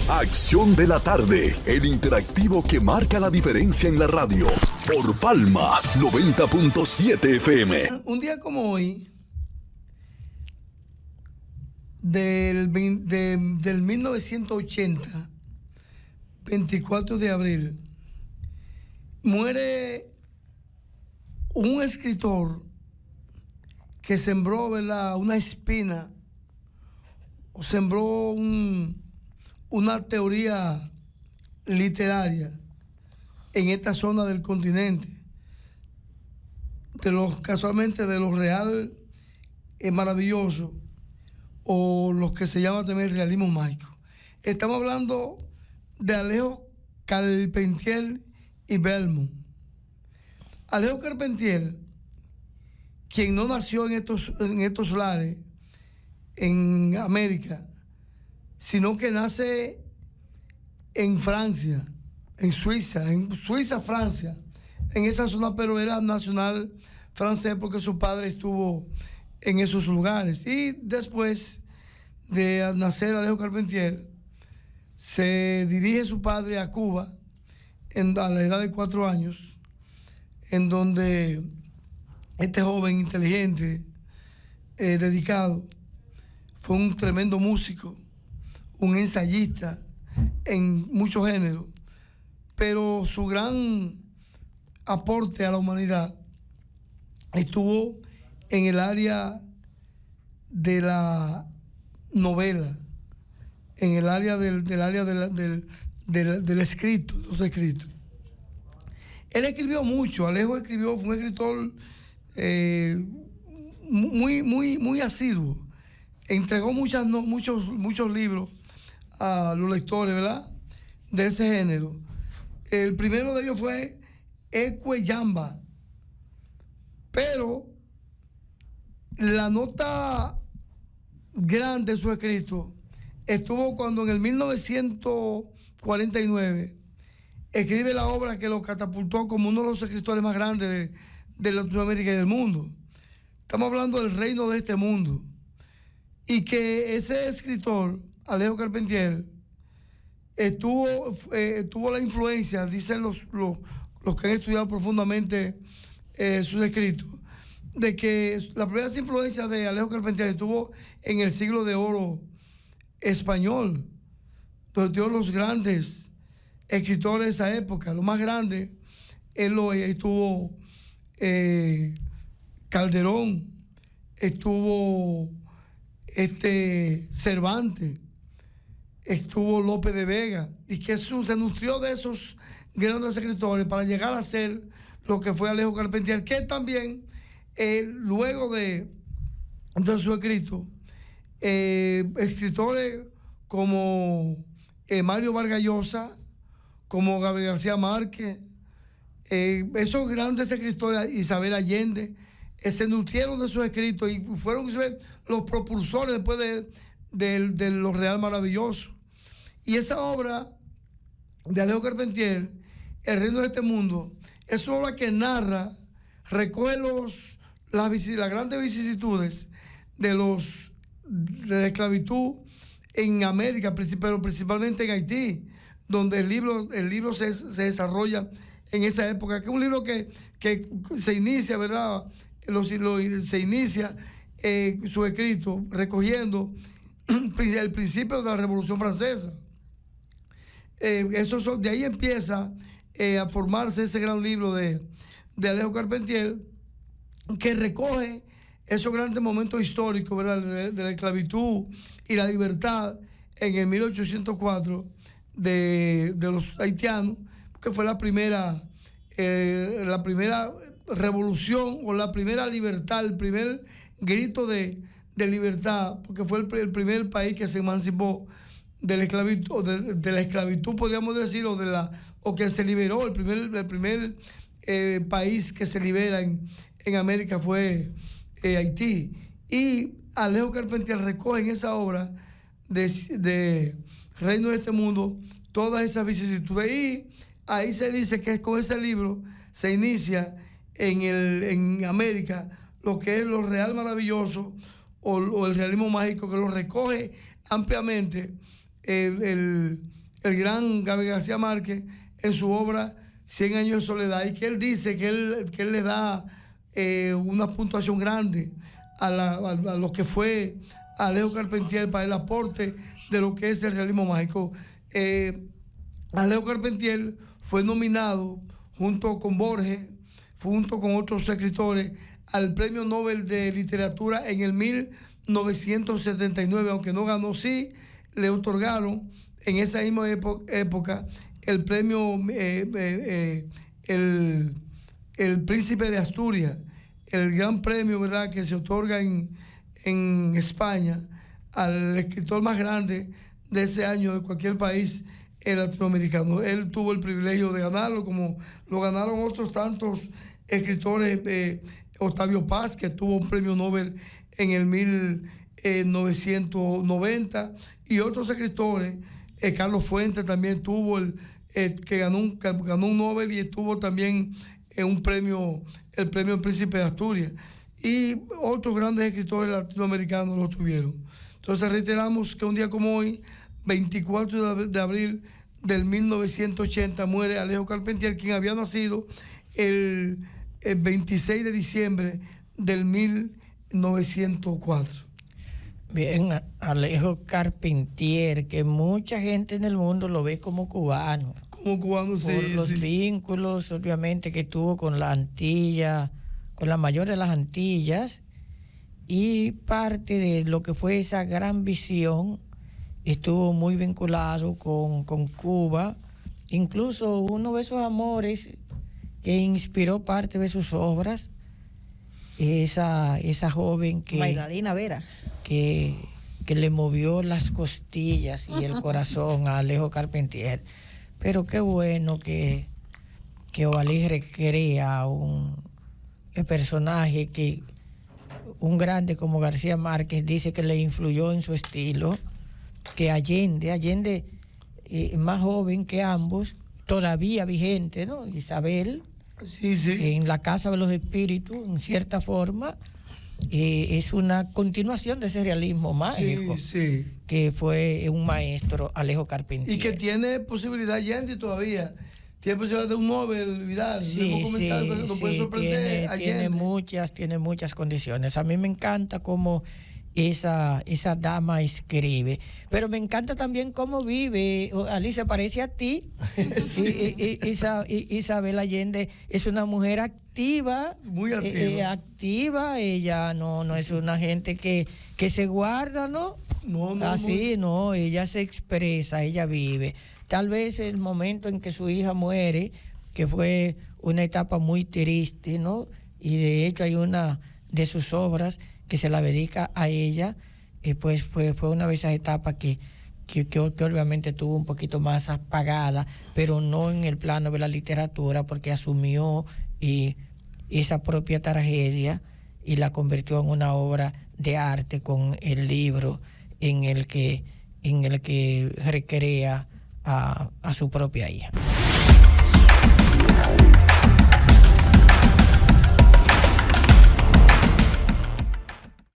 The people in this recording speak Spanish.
Acción de la tarde, el interactivo que marca la diferencia en la radio. Por Palma 90.7 FM. Un día como hoy, del 1980, 24 de abril, muere un escritor que sembró, ¿verdad?, una espina, o sembró una teoría literaria en esta zona del continente, casualmente de lo real maravilloso, o lo que se llama también realismo mágico. Estamos hablando de Alejo Carpentier y Belmont. Alejo Carpentier, quien no nació en estos lares, en América, sino que nace en Francia, en Suiza, Francia, en esa zona, pero era nacional francés porque su padre estuvo en esos lugares. Y después de nacer Alejo Carpentier, se dirige su padre a Cuba a la edad de 4 años, en donde este joven inteligente, dedicado, fue un tremendo músico, un ensayista en muchos géneros, pero su gran aporte a la humanidad estuvo en el área de la novela, en el área del escrito, de los escritos. Él escribió mucho. Alejo fue un escritor muy asiduo. Entregó muchos libros a los lectores, ¿verdad?, de ese género. El primero de ellos fue Eque Yamba. Pero la nota grande de su escrito estuvo cuando en el 1949 escribe la obra que lo catapultó como uno de los escritores más grandes de Latinoamérica y del mundo. Estamos hablando del Reino de este mundo. Y que ese escritor, Alejo Carpentier, tuvo la influencia, dicen los que han estudiado profundamente sus escritos, de que la primera influencia de Alejo Carpentier estuvo en el siglo de oro español, donde todos los grandes escritores de esa época, lo más grande, estuvo Calderón, estuvo Cervantes, estuvo Lope de Vega, y que se nutrió de esos grandes escritores para llegar a ser lo que fue Alejo Carpentier, que también luego de su escrito, escritores como Mario Vargas Llosa, como Gabriel García Márquez, esos grandes escritores, Isabel Allende, se nutrieron de sus escritos y fueron los propulsores después de lo real maravilloso. Y esa obra de Alejo Carpentier, El Reino de este mundo, es una obra que narra, recoge las grandes vicisitudes de la esclavitud en América, pero principalmente en Haití, donde el libro se desarrolla en esa época, que es un libro que se inicia, ¿verdad?, se inicia su escrito recogiendo el principio de la Revolución Francesa. De ahí empieza a formarse ese gran libro de Alejo Carpentier, que recoge esos grandes momentos históricos, ¿verdad?, de la esclavitud y la libertad en el 1804 de los haitianos, que fue la primera revolución, o la primera libertad, el primer grito de libertad, porque fue el primer país que se emancipó de la esclavitud, podríamos decir, o que se liberó. El primer país que se libera en América fue Haití. Y Alejo Carpentier recoge en esa obra de Reino de este mundo todas esas vicisitudes, y ahí se dice que con ese libro se inicia en América lo que es lo real maravilloso, o el realismo mágico, que lo recoge ampliamente el gran Gabriel García Márquez en su obra 100 años de soledad, y que él dice que él le da una puntuación grande a lo que fue Alejo Carpentier para el aporte de lo que es el realismo mágico. Alejo Carpentier fue nominado junto con Borges, junto con otros escritores, al Premio Nobel de Literatura en el 1979, aunque no ganó, sí le otorgaron en esa misma época el premio, el Príncipe de Asturias, el gran premio, ¿verdad?, que se otorga en España al escritor más grande de ese año de cualquier país latinoamericano. Él tuvo el privilegio de ganarlo, como lo ganaron otros tantos escritores. Octavio Paz, que tuvo un premio Nobel en el 1990, y otros escritores. Carlos Fuentes también tuvo que ganó un Nobel, y tuvo también un premio, el premio Príncipe de Asturias, y otros grandes escritores latinoamericanos lo tuvieron. Entonces reiteramos que un día como hoy, 24 de abril del 1980, muere Alejo Carpentier, quien había nacido el 26 de diciembre del 1904. Bien, Alejo Carpentier, que mucha gente en el mundo lo ve como cubano. Como cubano, sí. Por los vínculos, obviamente, que tuvo con la Antilla, con la mayor de las Antillas, y parte de lo que fue esa gran visión estuvo muy vinculado con Cuba. Incluso uno de esos amores que inspiró parte de sus obras, esa joven que... Bailarina Vera. Que le movió las costillas y el corazón a Alejo Carpentier. Pero qué bueno que Ovalle recrea un personaje que un grande como García Márquez dice que le influyó en su estilo, que Allende más joven que ambos, todavía vigente, ¿no? Isabel, sí, sí, en la Casa de los Espíritus, en cierta forma, es una continuación de ese realismo mágico, sí, que fue un maestro, Alejo Carpentier. Y que tiene posibilidad, Allende, todavía. Tiene posibilidad de un Nobel, Vidal. Sí, tiene muchas condiciones. A mí me encanta cómo esa dama escribe, pero me encanta también cómo vive. Alicia, parece a ti. Sí. Isabel Allende es una mujer activa, muy activa. Activa. Ella no es una gente que se guarda, ¿no? No. Así, no, ella se expresa, ella vive. Tal vez el momento en que su hija muere, que fue una etapa muy triste, ¿no? Y de hecho hay una de sus obras que se la dedica a ella, pues fue una de esas etapas que obviamente tuvo un poquito más apagada, pero no en el plano de la literatura, porque asumió esa propia tragedia y la convirtió en una obra de arte con el libro en el que recrea a su propia hija.